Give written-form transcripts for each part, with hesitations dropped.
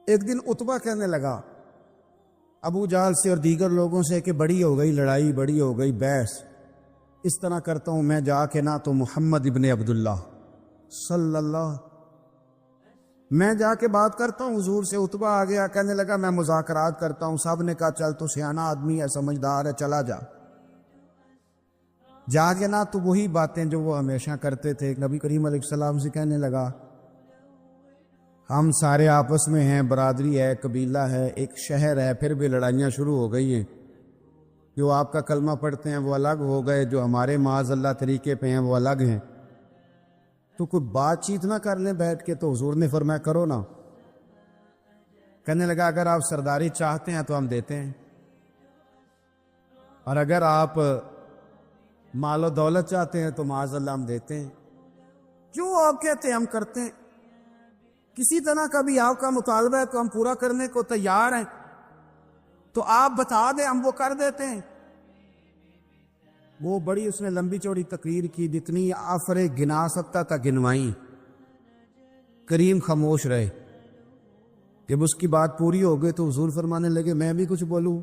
ایک دن عتبہ کہنے لگا ابو جہل سے اور دیگر لوگوں سے کہ بڑی ہو گئی لڑائی، بڑی ہو گئی بحث، اس طرح کرتا ہوں میں جا کے نہ تو محمد ابن عبداللہ صلی اللہ، میں جا کے بات کرتا ہوں حضور سے۔ عتبہ آ گیا، کہنے لگا میں مذاکرات کرتا ہوں۔ صاحب نے کہا چل تو سیانا آدمی ہے، سمجھدار ہے، چلا جا۔ جا کے نہ تو وہی باتیں جو وہ ہمیشہ کرتے تھے، نبی کریم علیہ السلام سے کہنے لگا ہم سارے آپس میں ہیں، برادری ہے، قبیلہ ہے، ایک شہر ہے، پھر بھی لڑائیاں شروع ہو گئی ہیں۔ جو آپ کا کلمہ پڑھتے ہیں وہ الگ ہو گئے، جو ہمارے معاذ اللہ طریقے پہ ہیں وہ الگ ہیں، تو کوئی بات چیت نہ کر لیں بیٹھ کے۔ تو حضور نے فرمایا کرو نا۔ کہنے لگا اگر آپ سرداری چاہتے ہیں تو ہم دیتے ہیں، اور اگر آپ مال و دولت چاہتے ہیں تو معاذ اللہ ہم دیتے ہیں، جو آپ کہتے ہیں ہم کرتے ہیں۔ کسی طرح کا بھی آپ کا مطالبہ ہے تو ہم پورا کرنے کو تیار ہیں، تو آپ بتا دیں ہم وہ کر دیتے ہیں۔ وہ بڑی اس نے لمبی چوڑی تقریر کی، جتنی آفرے گنا سکتا تھا گنوائیں۔ کریم خاموش رہے۔ جب اس کی بات پوری ہو گئی تو حضور فرمانے لگے میں بھی کچھ بولوں؟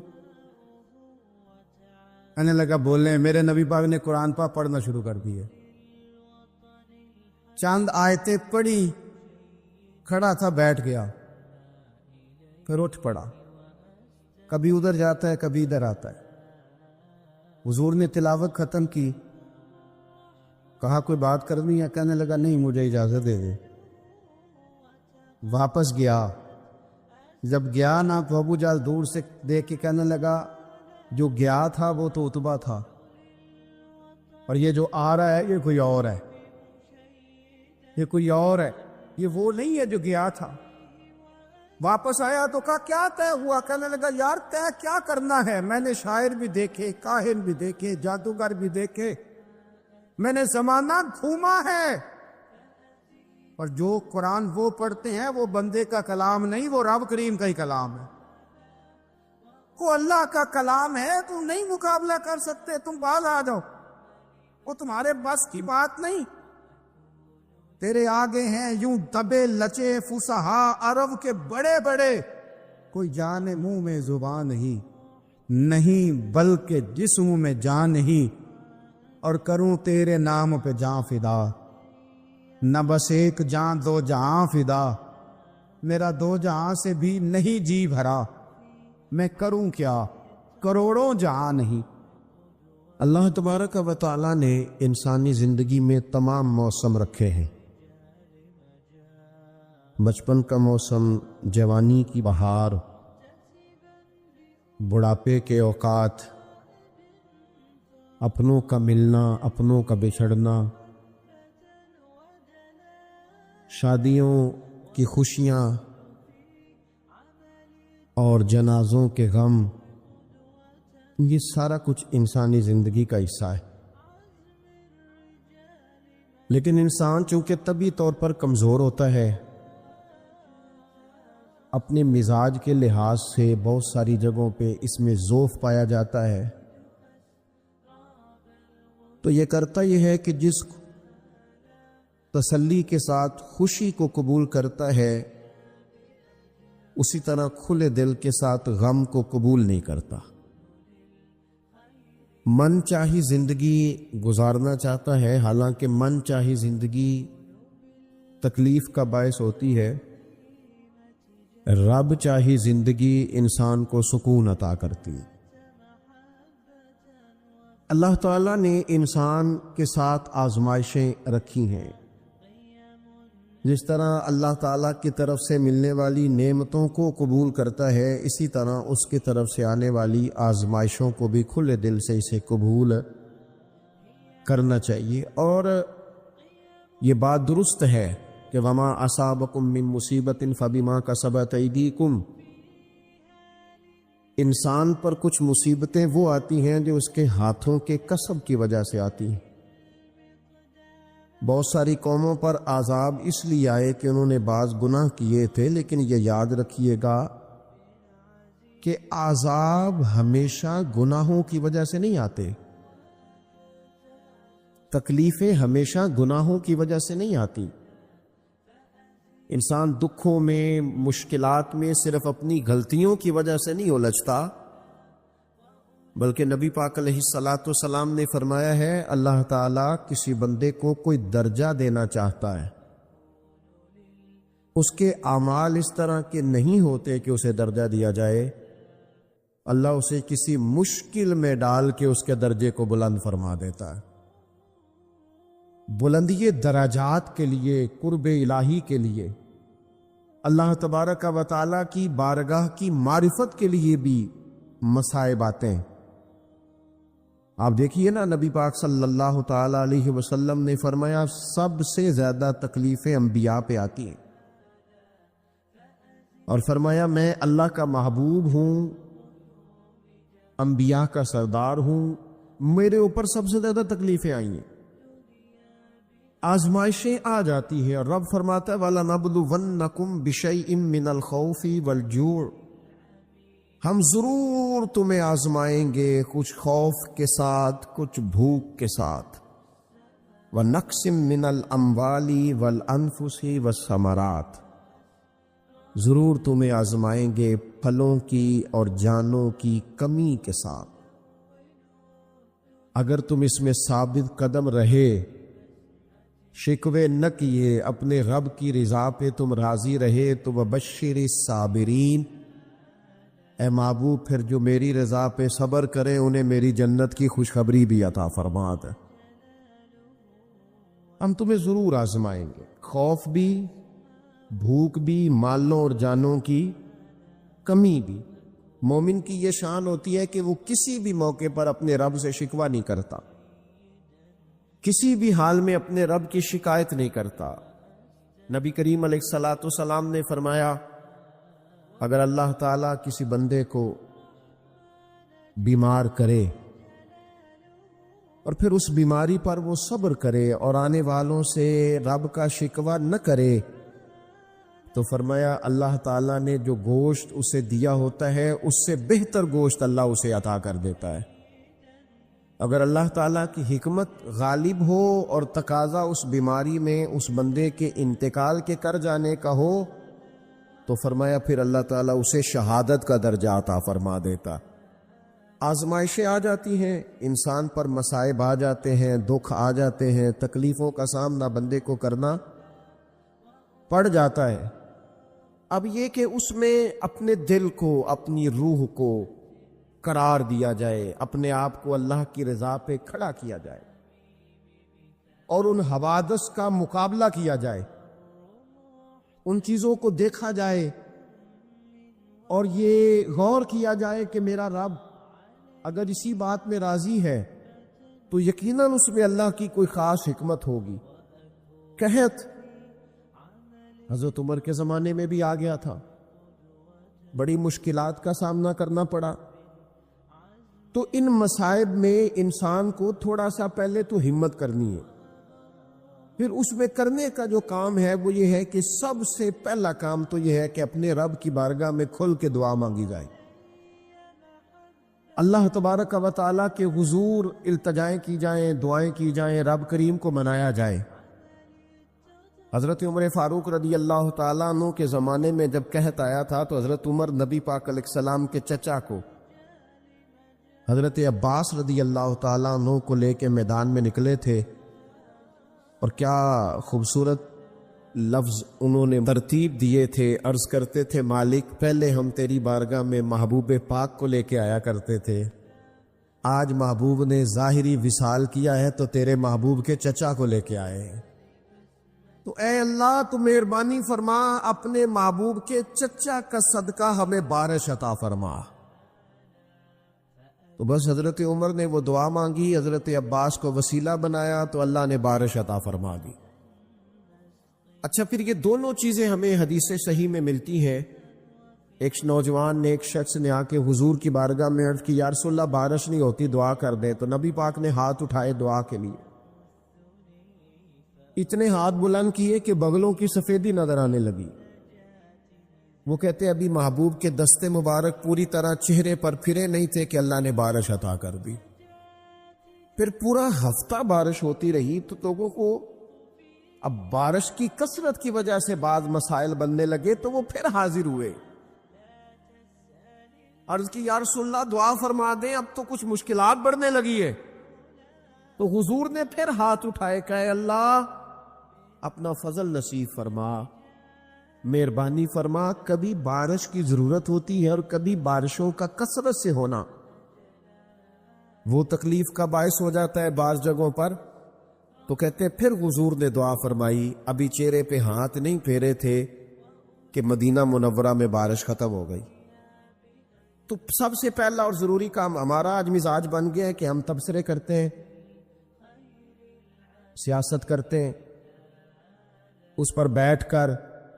کہنے لگا بولیں۔ میرے نبی پاک نے قرآن پاک پڑھنا شروع کر دیے، چند آیتیں پڑھی، کھڑا تھا بیٹھ گیا، پھر اٹھ پڑا، کبھی ادھر جاتا ہے کبھی ادھر آتا ہے۔ حضور نے تلاوت ختم کی، کہا کوئی بات کرنی ہے؟ کہنے لگا نہیں مجھے اجازت دے دے۔ واپس گیا، جب گیا نا تو ابو جہل دور سے دیکھ کے کہنے لگا جو گیا تھا وہ تو عتبہ تھا، اور یہ جو آ رہا ہے یہ کوئی اور ہے، یہ کوئی اور ہے، یہ وہ نہیں ہے جو گیا تھا۔ واپس آیا تو کہا کیا طے ہوا؟ کہنے لگا یار طے کیا کرنا ہے، میں نے شاعر بھی دیکھے، کاہن بھی دیکھے، جادوگر بھی دیکھے، میں نے زمانہ گھوما ہے، اور جو قرآن وہ پڑھتے ہیں وہ بندے کا کلام نہیں، وہ رب کریم کا ہی کلام ہے۔ وہ اللہ کا کلام ہے، تم نہیں مقابلہ کر سکتے، تم باز آ جاؤ، وہ تمہارے بس کی بات نہیں۔ تیرے آگے ہیں یوں دبے لچے فصحا عرب کے بڑے بڑے، کوئی جان منہ میں زبان نہیں بلکہ جسم میں جان نہیں، اور کروں تیرے نام پہ جان فدا، نہ بس ایک جان دو جہاں فدا، میرا دو جہاں سے بھی نہیں جی بھرا، میں کروں کیا کروڑوں جہاں نہیں۔ اللہ تبارک و تعالیٰ نے انسانی زندگی میں تمام موسم رکھے ہیں، بچپن کا موسم، جوانی کی بہار، بڑھاپے کے اوقات، اپنوں کا ملنا، اپنوں کا بچھڑنا، شادیوں کی خوشیاں اور جنازوں کے غم، یہ سارا کچھ انسانی زندگی کا حصہ ہے۔ لیکن انسان چونکہ طبعی طور پر کمزور ہوتا ہے، اپنے مزاج کے لحاظ سے بہت ساری جگہوں پہ اس میں ضعف پایا جاتا ہے، تو یہ کرتا یہ ہے کہ جس تسلی کے ساتھ خوشی کو قبول کرتا ہے، اسی طرح کھلے دل کے ساتھ غم کو قبول نہیں کرتا۔ من چاہی زندگی گزارنا چاہتا ہے، حالانکہ من چاہی زندگی تکلیف کا باعث ہوتی ہے، رب چاہی زندگی انسان کو سکون عطا کرتی ہے۔ اللہ تعالیٰ نے انسان کے ساتھ آزمائشیں رکھی ہیں، جس طرح اللہ تعالیٰ کی طرف سے ملنے والی نعمتوں کو قبول کرتا ہے، اسی طرح اس کی طرف سے آنے والی آزمائشوں کو بھی کھلے دل سے اسے قبول کرنا چاہیے۔ اور یہ بات درست ہے کہ وما اصابکم من مصیبت فبما کسبت ایدیکم، انسان پر کچھ مصیبتیں وہ آتی ہیں جو اس کے ہاتھوں کے کسب کی وجہ سے آتی ہیں۔ بہت ساری قوموں پر عذاب اس لیے آئے کہ انہوں نے بعض گناہ کیے تھے، لیکن یہ یاد رکھیے گا کہ عذاب ہمیشہ گناہوں کی وجہ سے نہیں آتے، تکلیفیں ہمیشہ گناہوں کی وجہ سے نہیں آتی۔ انسان دکھوں میں، مشکلات میں صرف اپنی غلطیوں کی وجہ سے نہیں الجھتا، بلکہ نبی پاک علیہ الصلاۃ والسلام نے فرمایا ہے اللہ تعالیٰ کسی بندے کو کوئی درجہ دینا چاہتا ہے، اس کے اعمال اس طرح کے نہیں ہوتے کہ اسے درجہ دیا جائے، اللہ اسے کسی مشکل میں ڈال کے اس کے درجے کو بلند فرما دیتا ہے۔ بلندی درجات کے لیے، قرب الہی کے لیے، اللہ تبارک و تعالیٰ کی بارگاہ کی معرفت کے لیے بھی مصائب آتے ہیں۔ آپ دیکھیے نا، نبی پاک صلی اللہ تعالی علیہ وسلم نے فرمایا سب سے زیادہ تکلیفیں انبیاء پہ آتی ہیں، اور فرمایا میں اللہ کا محبوب ہوں، انبیاء کا سردار ہوں، میرے اوپر سب سے زیادہ تکلیفیں آئی ہیں، آزمائشیں آ جاتی ہیں، اور رب فرماتا ہے وَلَنَبْلُوَنَّكُمْ بِشَيْءٍ مِّنَ الْخَوْفِ وَالْجُوعِ، ہم ضرور تمہیں آزمائیں گے کچھ خوف کے ساتھ، کچھ بھوک کے ساتھ، وَنَقْصٍ مِّنَ الْأَمْوَالِ وَالْأَنفُسِ وَالثَّمَرَاتِ، ضرور تمہیں آزمائیں گے پھلوں کی اور جانوں کی کمی کے ساتھ۔ اگر تم اس میں ثابت قدم رہے، شکوے نہ کیے، اپنے رب کی رضا پہ تم راضی رہے، تو وبشر الصابرین، اے محبوب پھر جو میری رضا پہ صبر کریں انہیں میری جنت کی خوشخبری بھی عطا فرما دے۔ ہم تمہیں ضرور آزمائیں گے، خوف بھی، بھوک بھی، مالوں اور جانوں کی کمی بھی۔ مومن کی یہ شان ہوتی ہے کہ وہ کسی بھی موقع پر اپنے رب سے شکوہ نہیں کرتا، کسی بھی حال میں اپنے رب کی شکایت نہیں کرتا۔ نبی کریم علیہ الصلاۃ والسلام نے فرمایا اگر اللہ تعالیٰ کسی بندے کو بیمار کرے اور پھر اس بیماری پر وہ صبر کرے اور آنے والوں سے رب کا شکوہ نہ کرے، تو فرمایا اللہ تعالیٰ نے جو گوشت اسے دیا ہوتا ہے اس سے بہتر گوشت اللہ اسے عطا کر دیتا ہے۔ اگر اللہ تعالیٰ کی حکمت غالب ہو اور تقاضا اس بیماری میں اس بندے کے انتقال کے کر جانے کا ہو، تو فرمایا پھر اللہ تعالیٰ اسے شہادت کا درجہ عطا فرما دیتا۔ آزمائشیں آ جاتی ہیں، انسان پر مصائب آ جاتے ہیں، دکھ آ جاتے ہیں، تکلیفوں کا سامنا بندے کو کرنا پڑ جاتا ہے۔ اب یہ کہ اس میں اپنے دل کو، اپنی روح کو قرار دیا جائے، اپنے آپ کو اللہ کی رضا پہ کھڑا کیا جائے اور ان حوادث کا مقابلہ کیا جائے، ان چیزوں کو دیکھا جائے اور یہ غور کیا جائے کہ میرا رب اگر اسی بات میں راضی ہے تو یقیناً اس میں اللہ کی کوئی خاص حکمت ہوگی۔ قحط حضرت عمر کے زمانے میں بھی آ گیا تھا، بڑی مشکلات کا سامنا کرنا پڑا۔ تو ان مصائب میں انسان کو تھوڑا سا پہلے تو ہمت کرنی ہے، پھر اس میں کرنے کا جو کام ہے وہ یہ ہے کہ سب سے پہلا کام تو یہ ہے کہ اپنے رب کی بارگاہ میں کھل کے دعا مانگی جائے، اللہ تبارک و تعالیٰ کے حضور التجائیں کی جائیں، دعائیں کی جائیں، رب کریم کو منایا جائے۔ حضرت عمر فاروق رضی اللہ تعالیٰ عنہ کے زمانے میں جب قحط آیا تھا تو حضرت عمر نبی پاک علیہ السلام کے چچا کو حضرت عباس رضی اللہ تعالیٰ عنہ کو لے کے میدان میں نکلے تھے، اور کیا خوبصورت لفظ انہوں نے ترتیب دیے تھے، عرض کرتے تھے مالک پہلے ہم تیری بارگاہ میں محبوب پاک کو لے کے آیا کرتے تھے، آج محبوب نے ظاہری وصال کیا ہے تو تیرے محبوب کے چچا کو لے کے آئے ہیں، تو اے اللہ تو مہربانی فرما، اپنے محبوب کے چچا کا صدقہ ہمیں بارش عطا فرما۔ تو بس حضرت عمر نے وہ دعا مانگی، حضرت عباس کو وسیلہ بنایا تو اللہ نے بارش عطا فرما دی۔ اچھا، پھر یہ دونوں چیزیں ہمیں حدیث صحیح میں ملتی ہیں۔ ایک نوجوان نے، ایک شخص نے آ کے حضور کی بارگاہ میں عرض کی یا رسول اللہ بارش نہیں ہوتی، دعا کر دیں، تو نبی پاک نے ہاتھ اٹھائے دعا کے لیے، اتنے ہاتھ بلند کیے کہ بغلوں کی سفیدی نظر آنے لگی۔ وہ کہتے ابھی محبوب کے دستے مبارک پوری طرح چہرے پر پھرے نہیں تھے کہ اللہ نے بارش عطا کر دی۔ پھر پورا ہفتہ بارش ہوتی رہی تو لوگوں کو اب بارش کی کثرت کی وجہ سے بعض مسائل بننے لگے تو وہ پھر حاضر ہوئے. عرض کی یا رسول اللہ دعا فرما دیں، اب تو کچھ مشکلات بڑھنے لگی ہے. تو حضور نے پھر ہاتھ اٹھائے، کہے اللہ اپنا فضل نصیب فرما، مہربانی فرما. کبھی بارش کی ضرورت ہوتی ہے اور کبھی بارشوں کا کثرت سے ہونا وہ تکلیف کا باعث ہو جاتا ہے بعض جگہوں پر. تو کہتے پھر حضور نے دعا فرمائی، ابھی چہرے پہ ہاتھ نہیں پھیرے تھے کہ مدینہ منورہ میں بارش ختم ہو گئی. تو سب سے پہلا اور ضروری کام ہمارا آج مزاج بن گیا ہے کہ ہم تبصرے کرتے ہیں، سیاست کرتے ہیں، اس پر بیٹھ کر.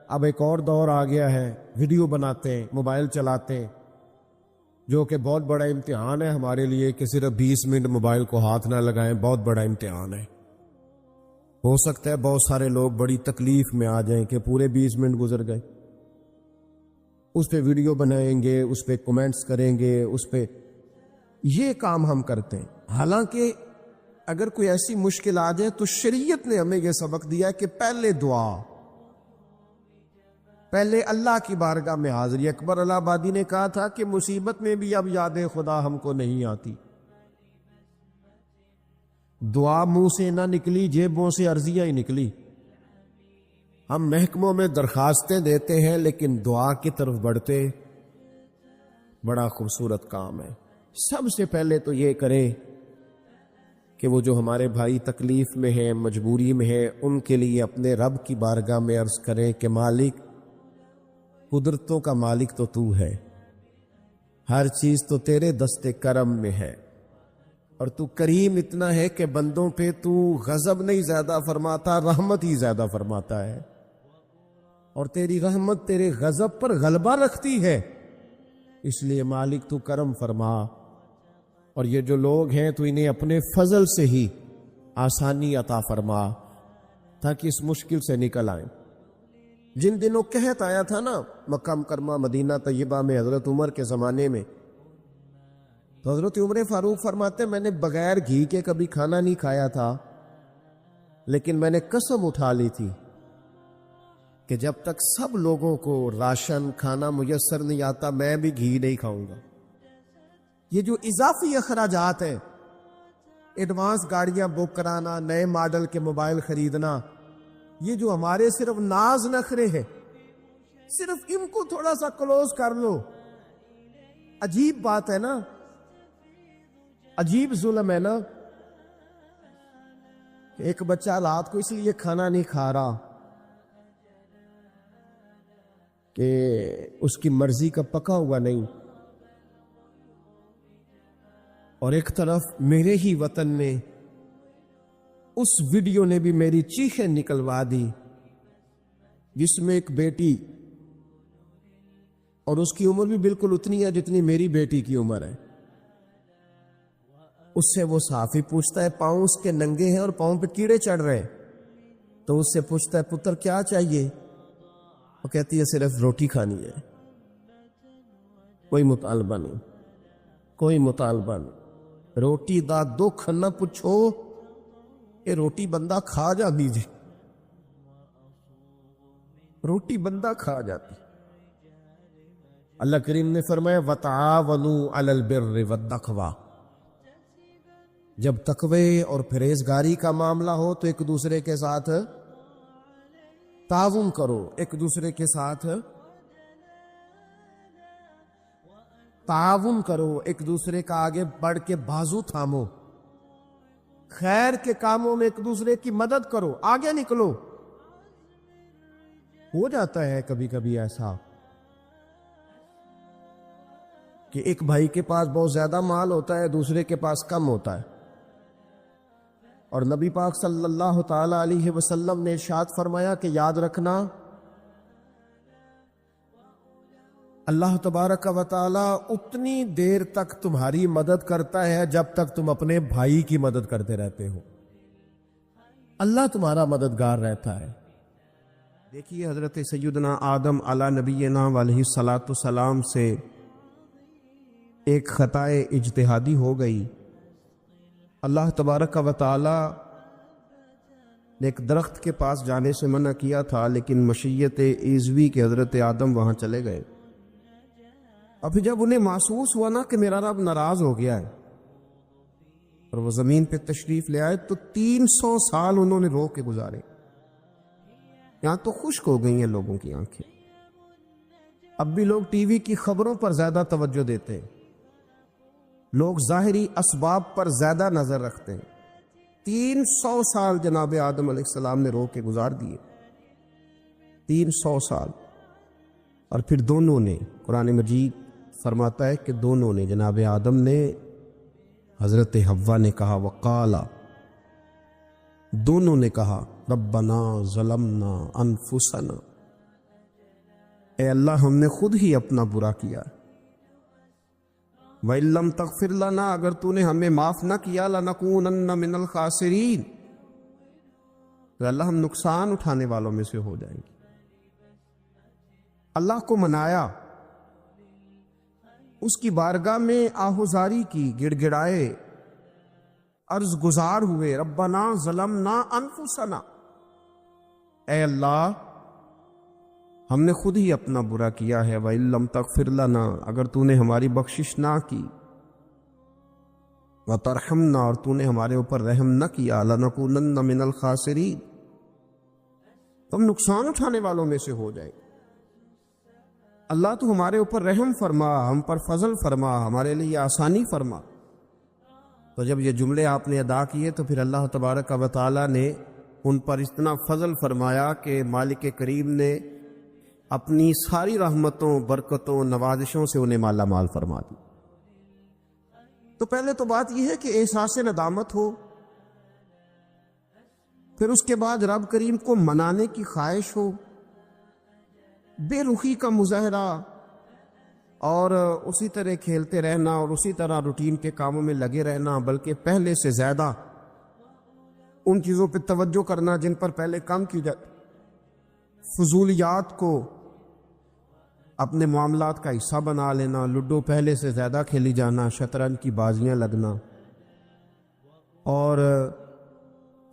اب ایک اور دور آ گیا ہے، ویڈیو بناتے ہیں، موبائل چلاتے ہیں، جو کہ بہت بڑا امتحان ہے ہمارے لیے کہ صرف 20 منٹ موبائل کو ہاتھ نہ لگائیں. بہت بڑا امتحان ہے. ہو سکتا ہے بہت سارے لوگ بڑی تکلیف میں آ جائیں کہ پورے 20 منٹ گزر گئے. اس پہ ویڈیو بنائیں گے، اس پہ کومنٹس کریں گے، اس پہ یہ کام ہم کرتے ہیں. حالانکہ اگر کوئی ایسی مشکل آ جائے تو شریعت نے ہمیں یہ سبق دیا کہ پہلے دعا، پہلے اللہ کی بارگاہ میں حاضری. اکبر الہ آبادی نے کہا تھا کہ مصیبت میں بھی اب یاد خدا ہم کو نہیں آتی. دعا منہ سے نہ نکلی، جیبوں سے عرضیاں ہی نکلی. ہم محکموں میں درخواستیں دیتے ہیں لیکن دعا کی طرف بڑھتے. بڑا خوبصورت کام ہے. سب سے پہلے تو یہ کریں کہ وہ جو ہمارے بھائی تکلیف میں ہیں، مجبوری میں ہیں، ان کے لیے اپنے رب کی بارگاہ میں عرض کریں کہ مالک، قدرتوں کا مالک تو تو ہے، ہر چیز تو تیرے دست کرم میں ہے، اور تو کریم اتنا ہے کہ بندوں پہ تو غضب نہیں زیادہ فرماتا، رحمت ہی زیادہ فرماتا ہے. اور تیری رحمت تیرے غضب پر غلبہ رکھتی ہے. اس لیے مالک تو کرم فرما. اور یہ جو لوگ ہیں تو انہیں اپنے فضل سے ہی آسانی عطا فرما تاکہ اس مشکل سے نکل آئیں. جن دنوں قحط آیا تھا نا مکہ مکرمہ مدینہ طیبہ میں حضرت عمر کے زمانے میں، تو حضرت عمر فاروق فرماتے میں نے بغیر گھی کے کبھی کھانا نہیں کھایا تھا، لیکن میں نے قسم اٹھا لی تھی کہ جب تک سب لوگوں کو راشن کھانا میسر نہیں آتا میں بھی گھی نہیں کھاؤں گا. یہ جو اضافی اخراجات ہیں، ایڈوانس گاڑیاں بک کرانا، نئے ماڈل کے موبائل خریدنا، یہ جو ہمارے صرف ناز نخرے ہیں، صرف ان کو تھوڑا سا کلوز کر لو. عجیب بات ہے نا، عجیب ظلم ہے نا. ایک بچہ رات کو اس لیے کھانا نہیں کھا رہا کہ اس کی مرضی کا پکا ہوا نہیں، اور ایک طرف میرے ہی وطن میں اس ویڈیو نے بھی میری چیخیں نکلوا دی جس میں ایک بیٹی، اور اس کی عمر بھی بالکل اتنی ہے جتنی میری بیٹی کی عمر ہے، اس سے وہ صحافی پوچھتا ہے پاؤں اس کے ننگے ہیں اور پاؤں پہ کیڑے چڑھ رہے ہیں، تو اس سے پوچھتا ہے پتر کیا چاہیے؟ وہ کہتی ہے صرف روٹی کھانی ہے، کوئی مطالبہ نہیں، کوئی مطالبہ نہیں. روٹی دا دکھ نہ پوچھو، یہ روٹی بندہ کھا جا دیجئے، روٹی بندہ کھا جاتی. اللہ کریم نے فرمایا وَتَعَاوَنُوا عَلَى الْبِرِّ وَالتَّقْوَى. جب تقوی اور پرہیزگاری کا معاملہ ہو تو ایک دوسرے کے ساتھ تعاون کرو، ایک دوسرے کے ساتھ تعاون کرو، ایک دوسرے کا آگے بڑھ کے بازو تھامو، خیر کے کاموں میں ایک دوسرے کی مدد کرو، آگے نکلو. ہو جاتا ہے کبھی کبھی ایسا کہ ایک بھائی کے پاس بہت زیادہ مال ہوتا ہے، دوسرے کے پاس کم ہوتا ہے، اور نبی پاک صلی اللہ تعالی علیہ وسلم نے ارشاد فرمایا کہ یاد رکھنا اللہ تبارک و تعالی اتنی دیر تک تمہاری مدد کرتا ہے جب تک تم اپنے بھائی کی مدد کرتے رہتے ہو. اللہ تمہارا مددگار رہتا ہے. دیکھیے حضرت سیدنا آدم علی نبینا علیہ الصلاۃ والسلام سے ایک خطائے اجتہادی ہو گئی. اللہ تبارک و تعالی نے ایک درخت کے پاس جانے سے منع کیا تھا، لیکن مشیت ایزوی کے حضرت آدم وہاں چلے گئے۔ اور پھر جب انہیں محسوس ہوا نا کہ میرا رب ناراض ہو گیا ہے اور وہ زمین پہ تشریف لے آئے، تو 300 سال انہوں نے رو کے گزارے۔ یہاں تو خشک ہو گئی ہیں لوگوں کی آنکھیں۔ اب بھی لوگ ٹی وی کی خبروں پر زیادہ توجہ دیتے ہیں، لوگ ظاہری اسباب پر زیادہ نظر رکھتے ہیں۔ 300 سال جناب آدم علیہ السلام نے رو کے گزار دیے، 300 سال۔ اور پھر دونوں نے، قرآن مجید فرماتا ہے کہ دونوں نے، جناب آدم نے، حضرت حوا نے کہا، وقالا، دونوں نے کہا، ربنا ظلمنا انفسنا، اے اللہ ہم نے خود ہی اپنا برا کیا، وَإِن لَّمْ تَغْفِرْ لَنَا، اگر تو نے ہمیں معاف نہ کیا، لَنَكُونَنَّ مِنَ الْخَاسِرِينَ، تو اللہ ہم نقصان اٹھانے والوں میں سے ہو جائیں گے۔ اللہ کو منایا، اس کی بارگاہ میں آہوزاری کی، گڑ گڑائے، عرض گزار ہوئے، ربنا ظلمنا انفسنا، اے اللہ ہم نے خود ہی اپنا برا کیا ہے، وَإِن لَّمْ تَغْفِرْ لَنَا، اگر تو نے ہماری بخشش نہ کی، وَتَرْحَمْنَا، اور تو نے ہمارے اوپر رحم نہ کیا، لَنَكُونَنَّ مِنَ الْخَاسِرِينَ، تو ہم نقصان اٹھانے والوں میں سے ہو جائیں۔ اللہ تو ہمارے اوپر رحم فرما، ہم پر فضل فرما، ہمارے لیے آسانی فرما۔ تو جب یہ جملے آپ نے ادا کیے تو پھر اللہ تبارک و تعالی نے ان پر اتنا فضل فرمایا کہ مالک کریم نے اپنی ساری رحمتوں، برکتوں، نوازشوں سے انہیں مالا مال فرما دی۔ تو پہلے تو بات یہ ہے کہ احساس ندامت ہو، پھر اس کے بعد رب کریم کو منانے کی خواہش ہو، بے رخی کا مظاہرہ، اور اسی طرح کھیلتے رہنا اور اسی طرح روٹین کے کاموں میں لگے رہنا، بلکہ پہلے سے زیادہ ان چیزوں پہ توجہ کرنا جن پر پہلے کام کی جاتی، فضولیات کو اپنے معاملات کا حصہ بنا لینا، لوڈو پہلے سے زیادہ کھیلی جانا، شطرنج کی بازیاں لگنا، اور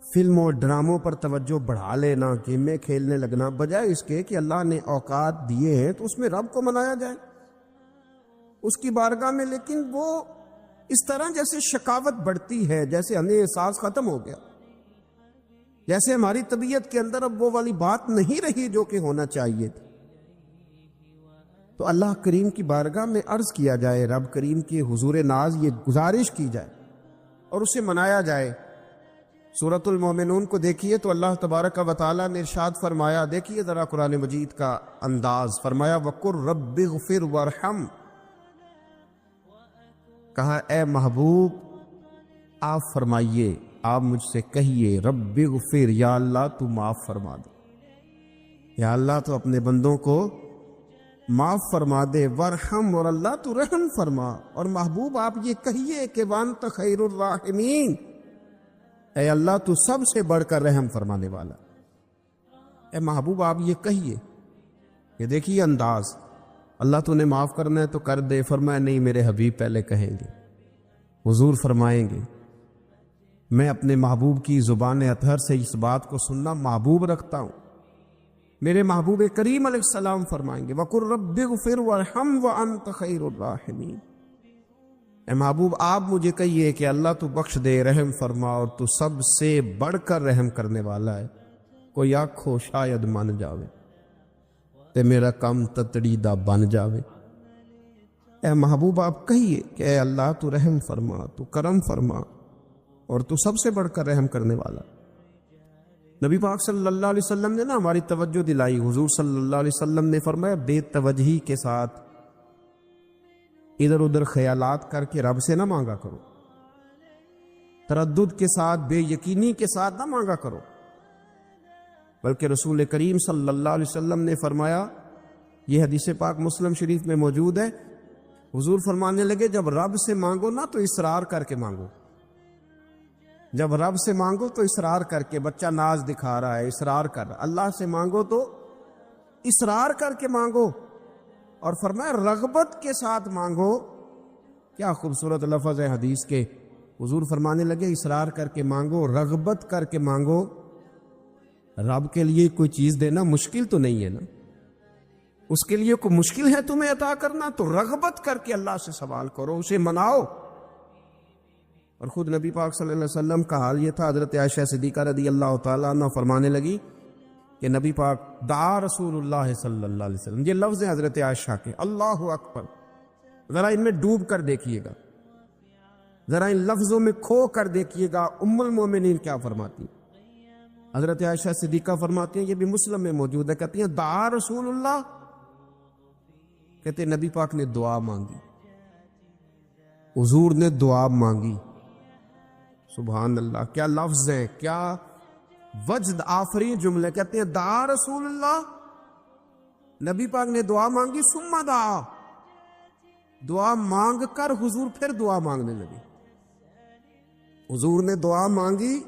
فلموں اور ڈراموں پر توجہ بڑھا لینا، گیمیں کھیلنے لگنا، بجائے اس کے کہ اللہ نے اوقات دیے ہیں تو اس میں رب کو منایا جائے اس کی بارگاہ میں۔ لیکن وہ اس طرح جیسے شکاوت بڑھتی ہے، جیسے ہمیں احساس ختم ہو گیا، جیسے ہماری طبیعت کے اندر اب وہ والی بات نہیں رہی جو کہ ہونا چاہیے تھی۔ تو اللہ کریم کی بارگاہ میں عرض کیا جائے، رب کریم کے حضور ناز یہ گزارش کی جائے اور اسے منایا جائے۔ سورۃ المومنون کو دیکھیے تو اللہ تبارک و تعالیٰ نے ارشاد فرمایا، دیکھیے ذرا قرآن مجید کا انداز، فرمایا وَقُلْ رَبِّ اغْفِرْ وَارْحَمْ، کہا اے محبوب آپ فرمائیے، آپ مجھ سے کہیے، رب اغفر، یا اللہ تو معاف فرما دے، یا اللہ تو اپنے بندوں کو معاف فرما دے، ورحم، اور اللہ تو رحم فرما۔ اور محبوب آپ یہ کہیے کہ وانت خیر الراحمین، اے اللہ تو سب سے بڑھ کر رحم فرمانے والا۔ اے محبوب آپ یہ کہیے، یہ دیکھیے انداز، اللہ تو نے معاف کرنا ہے تو کر دے، فرمایا نہیں میرے حبیب پہلے کہیں گے، حضور فرمائیں گے، میں اپنے محبوب کی زبان اطہر سے اس بات کو سننا محبوب رکھتا ہوں۔ میرے محبوب کریم علیہ السلام فرمائیں گے وَقُلْ رَبِّ اغْفِرْ وَارْحَمْ وَأَنْتَ خَيْرُ الرَّاحِمِينَ، اے محبوب آپ مجھے کہیے کہ اللہ تو بخش دے، رحم فرما، اور تو سب سے بڑھ کر رحم کرنے والا ہے، کوئی آنکھو شاید من جاوے تے میرا کام تتڑی دا بن جاوے۔ اے محبوب آپ کہیے کہ اے اللہ تو رحم فرما، تو کرم فرما، اور تو سب سے بڑھ کر رحم کرنے والا۔ نبی پاک صلی اللہ علیہ وسلم نے نا ہماری توجہ دلائی، حضور صلی اللہ علیہ وسلم نے فرمایا بے توجہی کے ساتھ ادھر ادھر خیالات کر کے رب سے نہ مانگا کرو، تردد کے ساتھ، بے یقینی کے ساتھ نہ مانگا کرو، بلکہ رسول کریم صلی اللہ علیہ وسلم نے فرمایا، یہ حدیث پاک مسلم شریف میں موجود ہے، حضور فرمانے لگے جب رب سے مانگو نا تو اصرار کر کے مانگو، جب رب سے مانگو تو اصرار کر کے، بچہ ناز دکھا رہا ہے اصرار کر رہا، اللہ سے مانگو تو اصرار کر کے مانگو، اور فرمایا رغبت کے ساتھ مانگو۔ کیا خوبصورت لفظ ہے حدیث کے، حضور فرمانے لگے اصرار کر کے مانگو، رغبت کر کے مانگو، رب کے لیے کوئی چیز دینا مشکل تو نہیں ہے نا، اس کے لیے کوئی مشکل ہے تمہیں عطا کرنا؟ تو رغبت کر کے اللہ سے سوال کرو، اسے مناؤ۔ اور خود نبی پاک صلی اللہ علیہ وسلم کا حال یہ تھا، حضرت عائشہ صدیقہ رضی اللہ تعالیٰ عنہ فرمانے لگی کہ نبی پاک دعا رسول اللہ صلی اللہ علیہ وسلم، یہ لفظ ہیں حضرت عائشہ کے، اللہ اکبر، ذرا ان میں ڈوب کر دیکھیے گا، ذرا ان لفظوں میں کھو کر دیکھیے گا ام المومنین کیا فرماتی ہیں۔ حضرت عائشہ صدیقہ فرماتی ہیں، یہ بھی مسلم میں موجود ہے، کہتی ہیں دعا رسول اللہ، کہتے ہیں نبی پاک نے دعا مانگی، حضور نے دعا مانگی۔ سبحان اللہ، کیا لفظ ہیں، کیا وجد آفرین جملے، کہتے ہیں دعا رسول اللہ، نبی پاک نے دعا مانگی، ثم دعا، دعا مانگ کر حضور پھر دعا مانگنے لگے۔ حضور نے دعا مانگی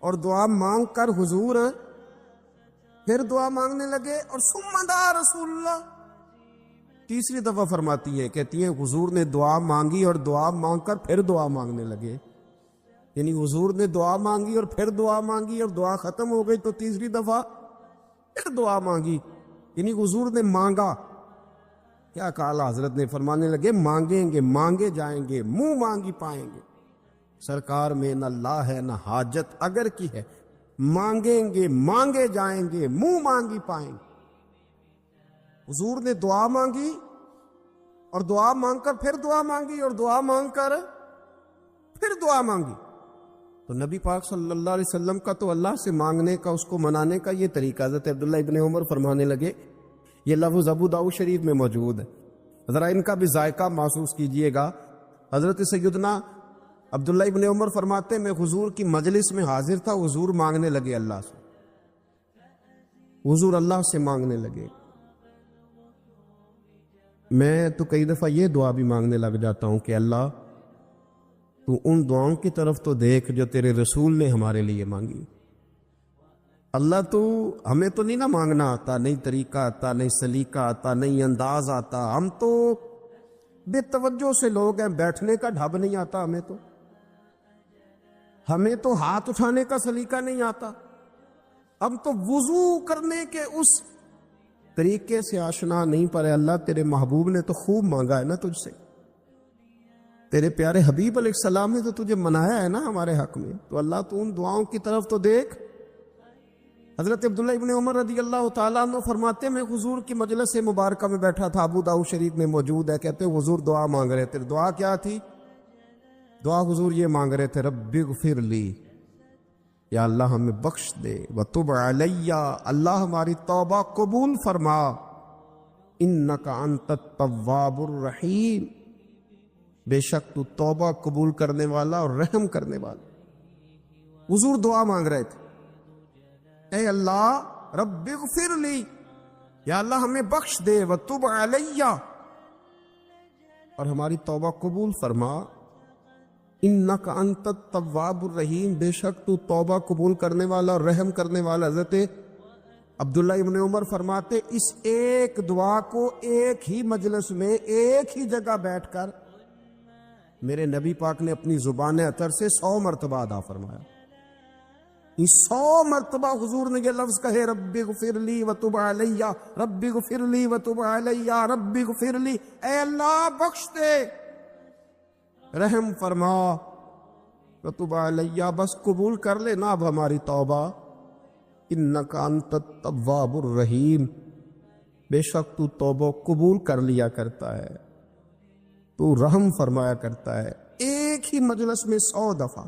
اور دعا مانگ کر حضور پھر دعا مانگنے لگے، اور ثم دعا رسول اللہ، تیسری دفعہ فرماتی ہیں، کہتی ہیں حضور نے دعا مانگی اور دعا مانگ کر پھر دعا مانگنے لگے، یعنی حضور نے دعا مانگی اور پھر دعا مانگی اور دعا ختم ہو گئی تو تیسری دفعہ پھر دعا مانگی، یعنی حضور نے مانگا۔ کیا کہا حضرت نے، فرمانے لگے مانگیں گے مانگے جائیں گے، منہ مانگی پائیں گے، سرکار میں نہ لا ہے نہ حاجت اگر کی ہے، مانگیں گے مانگے جائیں گے، منہ مانگی پائیں گے۔ حضور نے دعا مانگی اور دعا مانگ کر پھر دعا مانگی اور دعا مانگ کر پھر دعا مانگی۔ تو نبی پاک صلی اللہ علیہ وسلم کا تو اللہ سے مانگنے کا، اس کو منانے کا یہ طریقہ، حضرت عبداللہ ابن عمر فرمانے لگے، یہ لفظ ابو داؤد شریف میں موجود ہے، ذرا ان کا بھی ذائقہ محسوس کیجئے گا۔ حضرت سیدنا عبداللہ ابن عمر فرماتے، میں حضور کی مجلس میں حاضر تھا، حضور مانگنے لگے اللہ سے، حضور اللہ سے مانگنے لگے۔ میں تو کئی دفعہ یہ دعا بھی مانگنے لگ جاتا ہوں کہ اللہ تو ان دعاؤں کی طرف تو دیکھ جو تیرے رسول نے ہمارے لیے مانگی۔ اللہ تو ہمیں تو نہیں نا مانگنا آتا، نہیں طریقہ آتا، نہیں سلیقہ آتا، نہیں انداز آتا، ہم تو بے توجہ سے لوگ ہیں، بیٹھنے کا ڈھب نہیں آتا ہمیں تو ہاتھ اٹھانے کا سلیقہ نہیں آتا، ہم تو وضو کرنے کے اس طریقے سے آشنا نہیں پڑے۔ اللہ تیرے محبوب نے تو خوب مانگا ہے نا تجھ سے، تیرے پیارے حبیب علیہ السلام نے تو تجھے منایا ہے نا ہمارے حق میں، تو اللہ تو ان دعاؤں کی طرف تو دیکھ۔ حضرت عبداللہ ابن عمر رضی اللہ تعالیٰ عنہ فرماتے، میں حضور کی مجلس مبارکہ میں بیٹھا تھا، ابو داؤد شریف میں موجود ہے، کہتے حضور دعا مانگ رہے تھے۔ دعا کیا تھی؟ دعا حضور یہ مانگ رہے تھے، رب اغفر لی، یا اللہ ہمیں بخش دے، وتب علی، اللہ ہماری توبہ قبول فرما، انک انت التواب الرحیم، بے شک تو توبہ قبول کرنے والا اور رحم کرنے والا۔ حضور دعا مانگ رہے تھے، اے اللہ رب اغفر لی، یا اللہ ہمیں بخش دے، وتب علی، اور ہماری توبہ قبول فرما، انک انت التواب الرحیم، بے شک تو توبہ قبول کرنے والا اور رحم کرنے والا۔ حضرت عبداللہ ابن عمر فرماتے، اس ایک دعا کو ایک ہی مجلس میں ایک ہی جگہ بیٹھ کر میرے نبی پاک نے اپنی زبان اطہر سے 100 مرتبہ ادا فرمایا۔ 100 مرتبہ حضور نے یہ لفظ کہے، رب اغفر لی وتب علی، رب اغفر لی وتب علی، رب اغفر لی، اے اللہ بخش دے، رحم فرما، وتب علی، بس قبول کر لے نا اب ہماری توبہ، انک انت التواب الرحیم، بے شک تو توبہ قبول کر لیا کرتا ہے، تو رحم فرمایا کرتا ہے۔ ایک ہی مجلس میں 100 دفعہ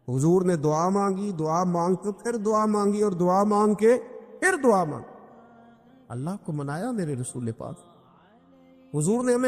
حضور نے دعا مانگی، دعا مانگ کے پھر دعا مانگی، اور دعا مانگ کے پھر دعا مانگی۔ اللہ کو منایا میرے رسول پاک، حضور نے ہمیں